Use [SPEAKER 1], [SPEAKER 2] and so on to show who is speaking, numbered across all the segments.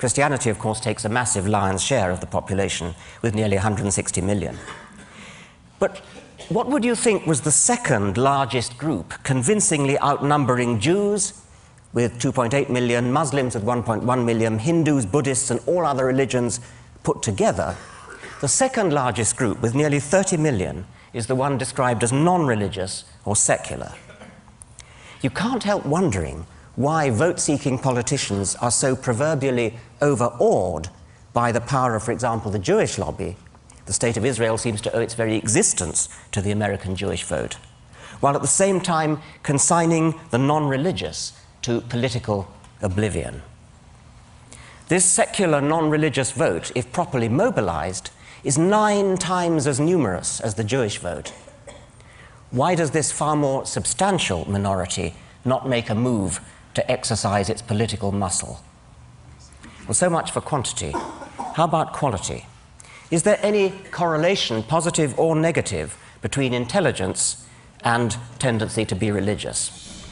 [SPEAKER 1] Christianity, of course, takes a massive lion's share of the population, with nearly 160 million. But what would you think was the second largest group, convincingly outnumbering Jews, with 2.8 million, Muslims with 1.1 million, Hindus, Buddhists, and all other religions put together? The second largest group, with nearly 30 million, is the one described as non-religious or secular. You can't help wondering why vote-seeking politicians are so proverbially overawed by the power of, for example, the Jewish lobby. The State of Israel seems to owe its very existence to the American Jewish vote, while at the same time consigning the non-religious to political oblivion. This secular non-religious vote, if properly mobilized, is 9 times as numerous as the Jewish vote. Why does this far more substantial minority not make a move to exercise its political muscle? Well, so much for quantity. How about quality? Is there any correlation, positive or negative, between intelligence and tendency to be religious?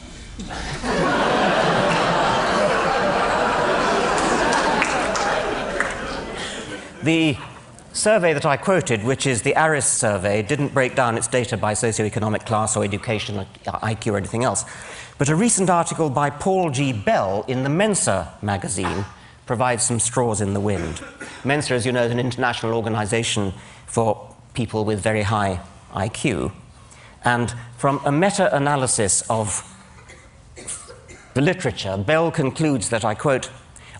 [SPEAKER 1] The survey that I quoted, which is the ARIS survey, didn't break down its data by socioeconomic class or education, IQ or anything else. But a recent article by Paul G. Bell in the Mensa magazine provides some straws in the wind. Mensa, as you know, is an international organization for people with very high IQ. And from a meta-analysis of the literature, Bell concludes that, I quote,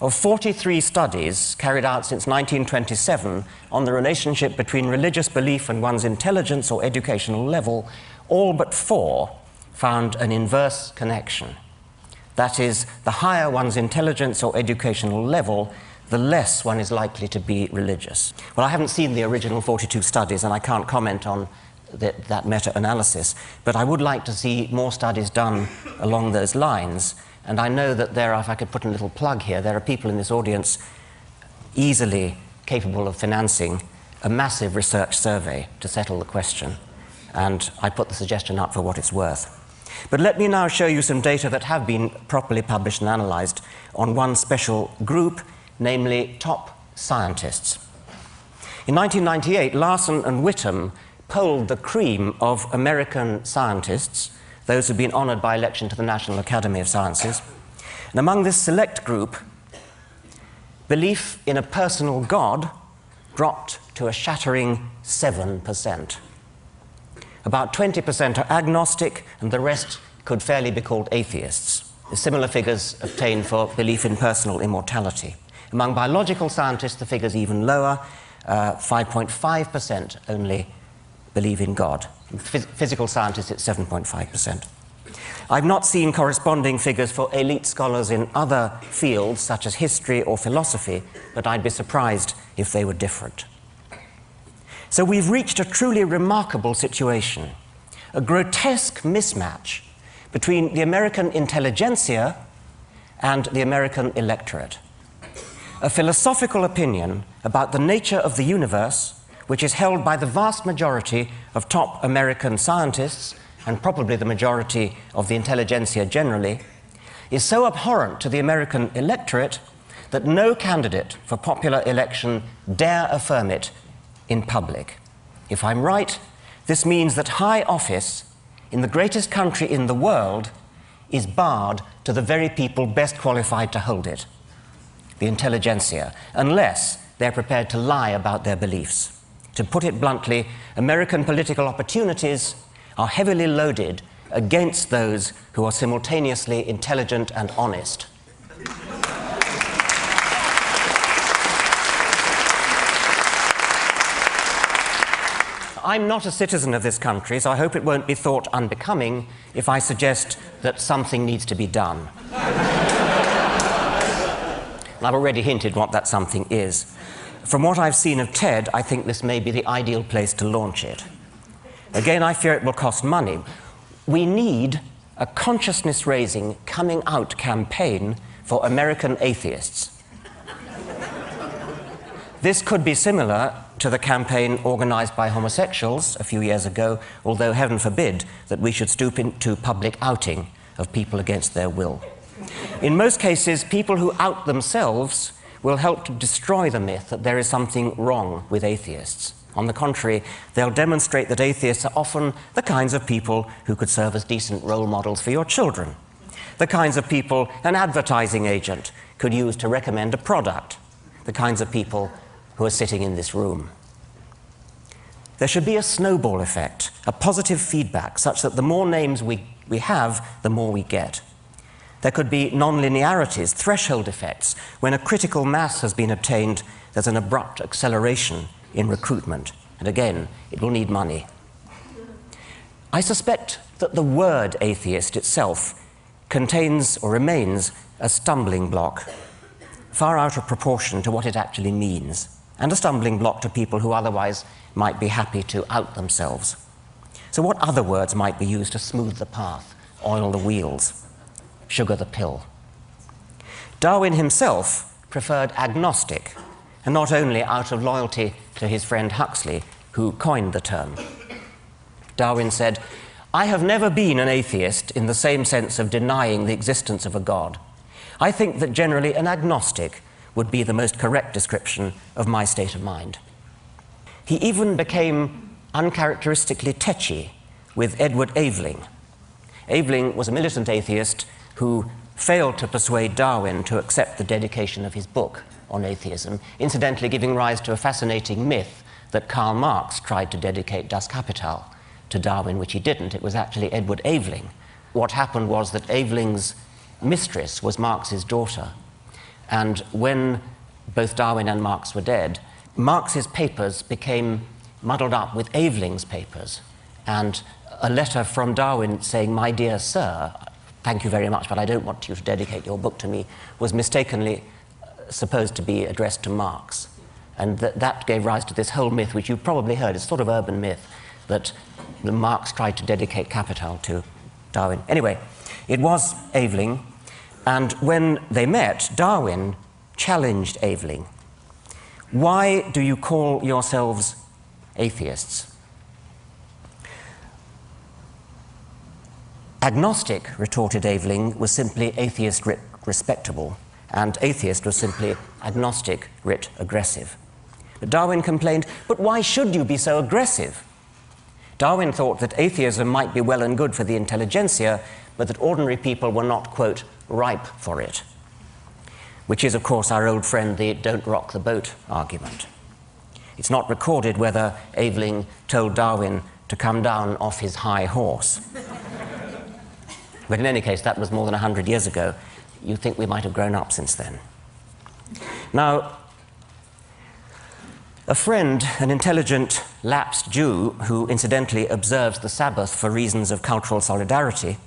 [SPEAKER 1] of 43 studies carried out since 1927 on the relationship between religious belief and one's intelligence or educational level, all but 4 found an inverse connection. That is, the higher one's intelligence or educational level, the less one is likely to be religious. Well, I haven't seen the original 42 studies, and I can't comment on that meta-analysis, but I would like to see more studies done along those lines. And I know that there are, if I could put a little plug here, there are people in this audience easily capable of financing a massive research survey to settle the question. And I put the suggestion up for what it's worth. But let me now show you some data that have been properly published and analyzed on one special group, namely top scientists. In 1998, Larson and Whittam polled the cream of American scientists, those who've been honored by election to the National Academy of Sciences. And among this select group, belief in a personal God dropped to a shattering 7%. About 20% are agnostic, and the rest could fairly be called atheists. Similar figures obtained for belief in personal immortality. Among biological scientists, the figure's even lower. 5.5% only believe in God. Physical scientists, it's 7.5%. I've not seen corresponding figures for elite scholars in other fields, such as history or philosophy, but I'd be surprised if they were different. So we've reached a truly remarkable situation, a grotesque mismatch between the American intelligentsia and the American electorate. A philosophical opinion about the nature of the universe, which is held by the vast majority of top American scientists, and probably the majority of the intelligentsia generally, is so abhorrent to the American electorate that no candidate for popular election dare affirm it in public. If I'm right, this means that high office in the greatest country in the world is barred to the very people best qualified to hold it, the intelligentsia, unless they're prepared to lie about their beliefs. To put it bluntly, American political opportunities are heavily loaded against those who are simultaneously intelligent and honest. I'm not a citizen of this country, so I hope it won't be thought unbecoming if I suggest that something needs to be done. I've already hinted what that something is. From what I've seen of TED, I think this may be the ideal place to launch it. Again, I fear it will cost money. We need a consciousness-raising, coming-out campaign for American atheists. This could be similar to the campaign organized by homosexuals a few years ago, although heaven forbid that we should stoop into public outing of people against their will. In most cases, people who out themselves will help to destroy the myth that there is something wrong with atheists. On the contrary, they'll demonstrate that atheists are often the kinds of people who could serve as decent role models for your children, the kinds of people an advertising agent could use to recommend a product, the kinds of people who are sitting in this room. There should be a snowball effect, a positive feedback, such that the more names we have, the more we get. There could be non-linearities, threshold effects. When a critical mass has been obtained, there's an abrupt acceleration in recruitment. And again, it will need money. I suspect that the word atheist itself contains or remains a stumbling block, far out of proportion to what it actually means, and a stumbling block to people who otherwise might be happy to out themselves. So what other words might be used to smooth the path, oil the wheels, sugar the pill? Darwin himself preferred agnostic, and not only out of loyalty to his friend Huxley, who coined the term. Darwin said, "I have never been an atheist in the same sense of denying the existence of a God. I think that generally an agnostic would be the most correct description of my state of mind." He even became uncharacteristically tetchy with Edward Aveling. Aveling was a militant atheist who failed to persuade Darwin to accept the dedication of his book on atheism, incidentally giving rise to a fascinating myth that Karl Marx tried to dedicate Das Kapital to Darwin, which he didn't. It was actually Edward Aveling. What happened was that Aveling's mistress was Marx's daughter, and when both Darwin and Marx were dead, Marx's papers became muddled up with Aveling's papers, and a letter from Darwin saying, "My dear sir, thank you very much, but I don't want you to dedicate your book to me," was mistakenly supposed to be addressed to Marx. And that gave rise to this whole myth, which you've probably heard, it's sort of urban myth, that Marx tried to dedicate Capital to Darwin. Anyway, it was Aveling, and when they met, Darwin challenged Aveling. "Why do you call yourselves atheists?" Agnostic, retorted Aveling, was simply atheist writ respectable, and atheist was simply agnostic writ aggressive. But Darwin complained, "But why should you be so aggressive?" Darwin thought that atheism might be well and good for the intelligentsia, but that ordinary people were not, quote, ripe for it, which is, of course, our old friend, the don't rock the boat argument. It's not recorded whether Aveling told Darwin to come down off his high horse. But in any case, that was more than 100 years ago. You'd think we might have grown up since then. Now, a friend, an intelligent, lapsed Jew, who incidentally observes the Sabbath for reasons of cultural solidarity,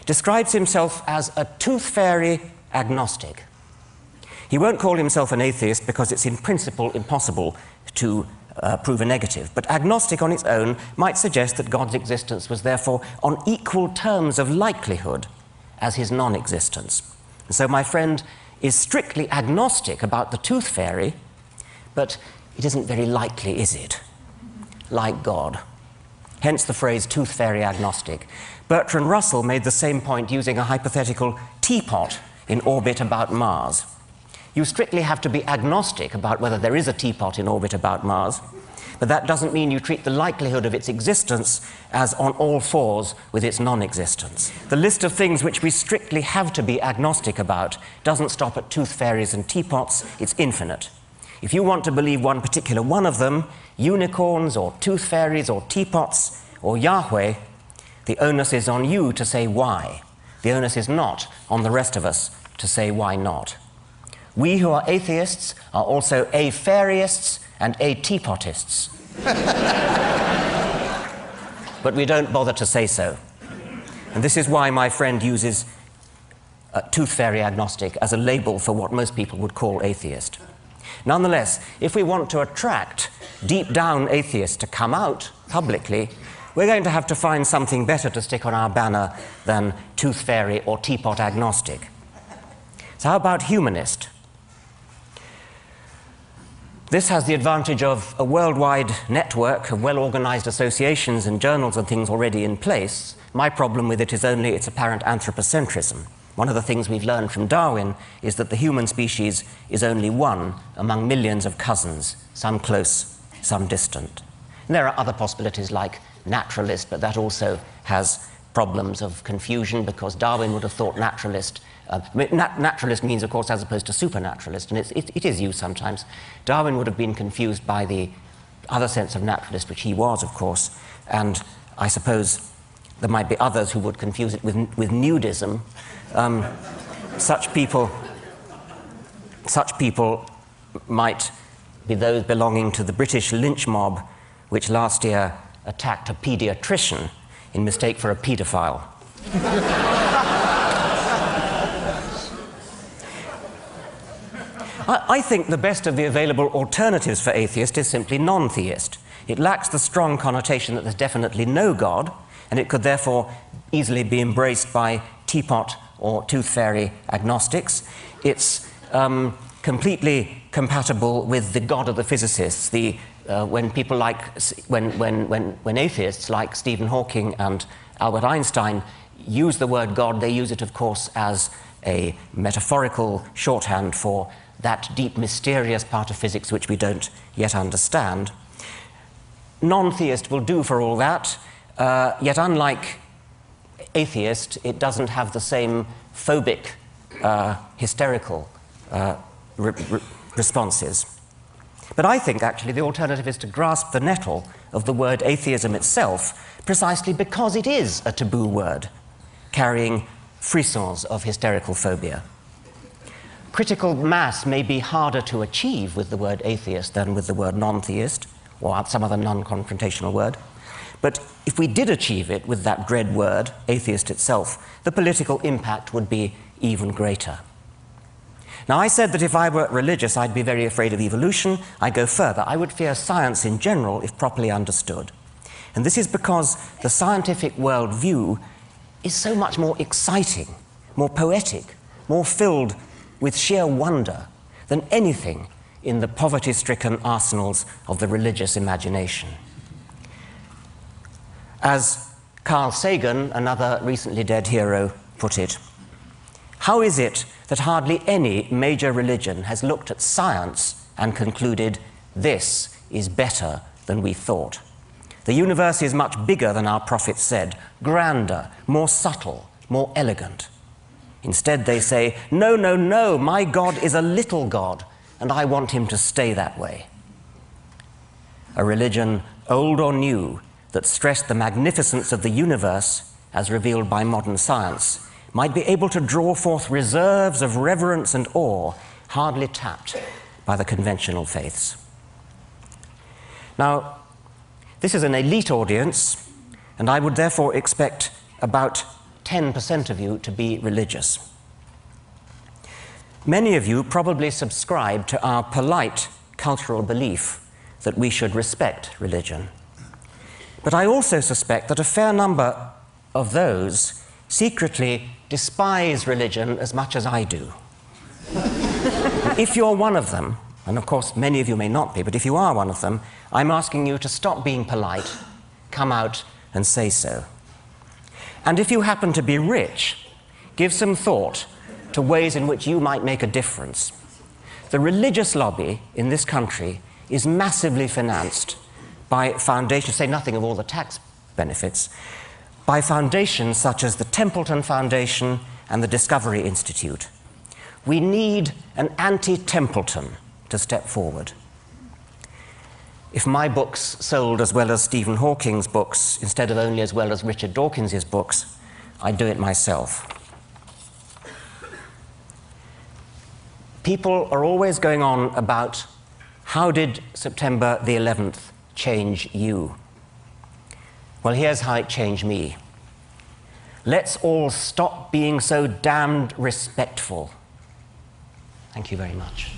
[SPEAKER 1] describes himself as a tooth fairy agnostic. He won't call himself an atheist because it's in principle impossible to prove a negative, but agnostic on its own might suggest that God's existence was therefore on equal terms of likelihood as his non-existence. And so my friend is strictly agnostic about the tooth fairy, but it isn't very likely, is it? Like God. Hence the phrase tooth fairy agnostic. Bertrand Russell made the same point using a hypothetical teapot in orbit about Mars. You strictly have to be agnostic about whether there is a teapot in orbit about Mars, but that doesn't mean you treat the likelihood of its existence as on all fours with its non-existence. The list of things which we strictly have to be agnostic about doesn't stop at tooth fairies and teapots, it's infinite. If you want to believe one particular one of them, unicorns or tooth fairies or teapots or Yahweh, the onus is on you to say why. The onus is not on the rest of us to say why not. We who are atheists are also a-fairyists and a-teapotists. But we don't bother to say so. And this is why my friend uses tooth fairy agnostic as a label for what most people would call atheist. Nonetheless, if we want to attract deep down atheists to come out publicly, we're going to have to find something better to stick on our banner than tooth fairy or teapot agnostic. So how about humanist? This has the advantage of a worldwide network of well-organized associations and journals and things already in place. My problem with it is only its apparent anthropocentrism. One of the things we've learned from Darwin is that the human species is only one among millions of cousins, some close, some distant. And there are other possibilities like naturalist, but that also has problems of confusion because Darwin would have thought naturalist. Naturalist means, of course, as opposed to supernaturalist, and it is used sometimes. Darwin would have been confused by the other sense of naturalist, which he was, of course, and I suppose there might be others who would confuse it with nudism. Such people might be those belonging to the British lynch mob, which last year attacked a paediatrician in mistake for a paedophile. I think the best of the available alternatives for atheist is simply non-theist. It lacks the strong connotation that there's definitely no God, and it could therefore easily be embraced by teapot or tooth fairy agnostics. It's completely compatible with the God of the physicists. When atheists like Stephen Hawking and Albert Einstein use the word God, they use it, of course, as a metaphorical shorthand for that deep, mysterious part of physics which we don't yet understand. Non-theist will do for all that, yet unlike atheist, it doesn't have the same phobic, hysterical responses. But I think, actually, the alternative is to grasp the nettle of the word atheism itself, precisely because it is a taboo word, carrying frissons of hysterical phobia. Critical mass may be harder to achieve with the word atheist than with the word non-theist, or some other non-confrontational word. But if we did achieve it with that dread word, atheist itself, the political impact would be even greater. Now, I said that if I were religious, I'd be very afraid of evolution. I go further. I would fear science in general if properly understood. And this is because the scientific worldview is so much more exciting, more poetic, more filled with sheer wonder than anything in the poverty-stricken arsenals of the religious imagination. As Carl Sagan, another recently dead hero, put it, how is it that hardly any major religion has looked at science and concluded, this is better than we thought? The universe is much bigger than our prophets said, grander, more subtle, more elegant. Instead, they say, no, no, no, my God is a little God, and I want him to stay that way. A religion, old or new, that stressed the magnificence of the universe, as revealed by modern science, might be able to draw forth reserves of reverence and awe hardly tapped by the conventional faiths. Now, this is an elite audience, and I would therefore expect about 10% of you to be religious. Many of you probably subscribe to our polite cultural belief that we should respect religion. But I also suspect that a fair number of those secretly despise religion as much as I do. If you're one of them, and of course many of you may not be, but if you are one of them, I'm asking you to stop being polite, come out and say so. And if you happen to be rich, give some thought to ways in which you might make a difference. The religious lobby in this country is massively financed by foundations, say nothing of all the tax benefits, by foundations such as the Templeton Foundation and the Discovery Institute. We need an anti-Templeton to step forward. If my books sold as well as Stephen Hawking's books, instead of only as well as Richard Dawkins' books, I'd do it myself. People are always going on about, how did September the 11th change you? Well, here's how it changed me. Let's all stop being so damned respectful. Thank you very much.